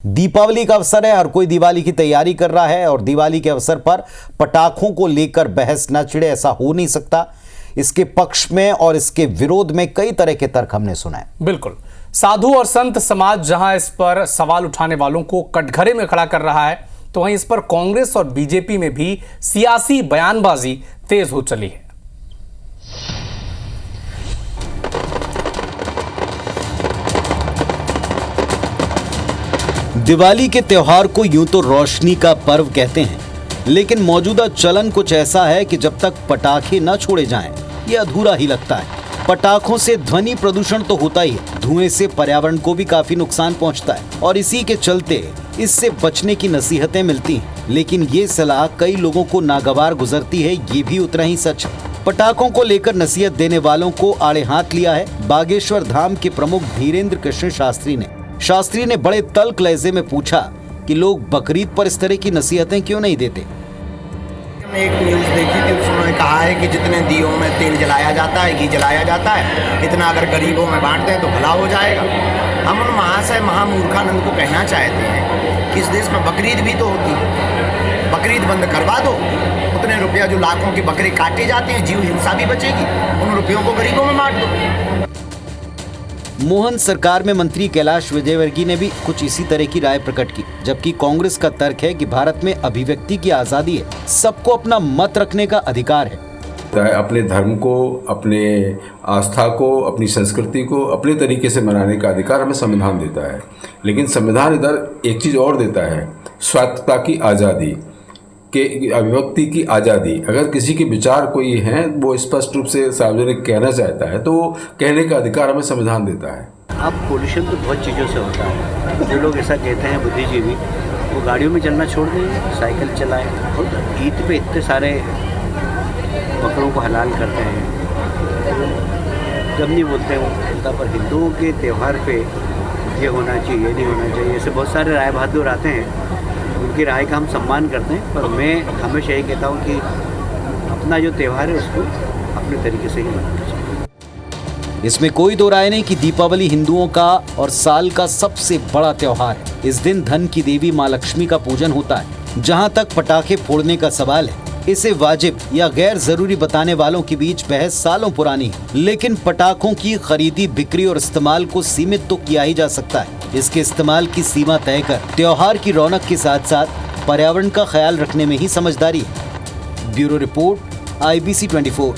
दीपावली का अवसर है, हर कोई दिवाली की तैयारी कर रहा है और दिवाली के अवसर पर पटाखों को लेकर बहस न छिड़े ऐसा हो नहीं सकता। इसके पक्ष में और इसके विरोध में कई तरह के तर्क हमने सुना है। बिल्कुल, साधु और संत समाज जहां इस पर सवाल उठाने वालों को कटघरे में खड़ा कर रहा है, तो वहीं इस पर कांग्रेस और बीजेपी में भी सियासी बयानबाजी तेज हो चली है। दिवाली के त्योहार को यूं तो रोशनी का पर्व कहते हैं, लेकिन मौजूदा चलन कुछ ऐसा है कि जब तक पटाखे न छोड़े जाएं, ये अधूरा ही लगता है। पटाखों से ध्वनि प्रदूषण तो होता ही है, धुएं से पर्यावरण को भी काफी नुकसान पहुंचता है और इसी के चलते इससे बचने की नसीहतें मिलती हैं। लेकिन ये सलाह कई लोगों को नागवार गुजरती है, ये भी उतना ही सच है। पटाखों को लेकर नसीहत देने वालों को आड़े हाथ लिया है बागेश्वर धाम के प्रमुख धीरेन्द्र कृष्ण शास्त्री ने बड़े तल्ख लहजे में पूछा कि लोग बकरीद पर इस तरह की नसीहतें क्यों नहीं देते। मैंने एक न्यूज़ देखी थी, उसमें कहा है कि जितने दियों में तेल जलाया जाता है, घी जलाया जाता है, इतना अगर गरीबों में बांटते हैं तो भला हो जाएगा। हम उन महाशय महामूर्खानंद को कहना चाहते हैं कि इस देश में बकरीद भी तो होती है, बकरीद बंद करवा दो। उतने रुपया जो लाखों की बकरी काटे जाते हैं, जीव हिंसा भी बचेगी, उन रुपयों को गरीबों में बांट दो। मोहन सरकार में मंत्री कैलाश विजयवर्गीय ने भी कुछ इसी तरह की राय प्रकट की, जबकि कांग्रेस का तर्क है कि भारत में अभिव्यक्ति की आजादी है, सबको अपना मत रखने का अधिकार है। अपने धर्म को, अपने आस्था को, अपनी संस्कृति को अपने तरीके से मनाने का अधिकार हमें संविधान देता है, लेकिन संविधान इधर एक चीज़ और देता है, स्वायत्तता की आज़ादी, के अभिव्यक्ति की आज़ादी। अगर किसी के विचार कोई हैं, वो स्पष्ट रूप से सार्वजनिक कहना चाहता है, तो वो कहने का अधिकार हमें संविधान देता है। अब पोल्यूशन तो बहुत चीज़ों से होता है। जो लोग ऐसा कहते हैं बुद्धिजीवी, वो गाड़ियों में चलना छोड़ दें, साइकिल चलाएं। और ईद पे इतने सारे बकरों को हलाल करते हैं, जब नहीं बोलते हैं वो, पर हिंदुओं के त्यौहार पे ये होना चाहिए, ये नहीं होना चाहिए, ऐसे बहुत सारे राय बहादुर आते हैं। उनकी राय का हम सम्मान करते हैं, पर मैं हमेशा यही कहता हूँ कि अपना जो त्यौहार है उसको अपने तरीके से ही मनाना चाहिए। इसमें कोई दो राय नहीं कि दीपावली हिंदुओं का और साल का सबसे बड़ा त्योहार है। इस दिन धन की देवी माँ लक्ष्मी का पूजन होता है। जहाँ तक पटाखे फोड़ने का सवाल है, इसे वाजिब या गैर जरूरी बताने वालों के बीच बहस सालों पुरानी है। लेकिन पटाखों की खरीदी, बिक्री और इस्तेमाल को सीमित तो किया ही जा सकता है। इसके इस्तेमाल की सीमा तय कर त्योहार की रौनक के साथ साथ पर्यावरण का ख्याल रखने में ही समझदारी है। Bureau report, IBC 24।